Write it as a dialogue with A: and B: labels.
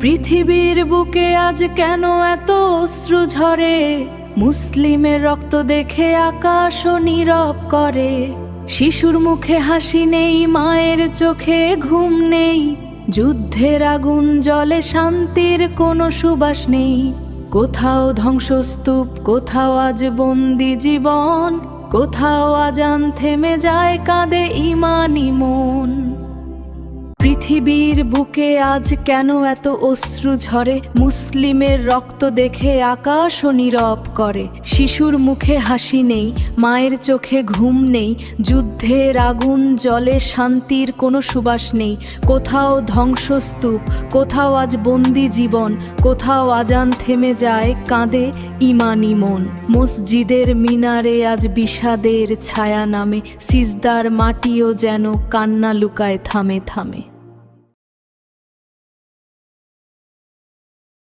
A: পৃথিবীর বুকে আজ কেন এত অশ্রু ঝরে, মুসলিমের রক্ত দেখে আকাশও নীরব করে। শিশুর মুখে হাসি নেই, মায়ের চোখে ঘুম নেই, যুদ্ধের আগুন জ্বলে শান্তির কোনো সুবাস নেই। কোথাও ধ্বংসস্তূপ, কোথাও আজ বন্দি জীবন, কোথাও আজান থেমে যায়, কাঁদে ঈমানি মন। পৃথিবীর বুকে আজ কেন এত অশ্রু ঝরে, মুসলিমের রক্ত দেখে আকাশও নীরব করে। শিশুর মুখে হাসি নেই, মায়ের চোখে ঘুম নেই, যুদ্ধের আগুন জ্বলে শান্তির কোনো সুবাস নেই। কোথাও ধ্বংসস্তূপ, কোথাও আজ বন্দি জীবন, কোথাও আজান থেমে যায়, কাঁদে ঈমানি মন। মসজিদের মিনারে আজ বিষাদের ছায়া নামে, সিজদার মাটিও যেন কান্না লুকায় থামে থামে।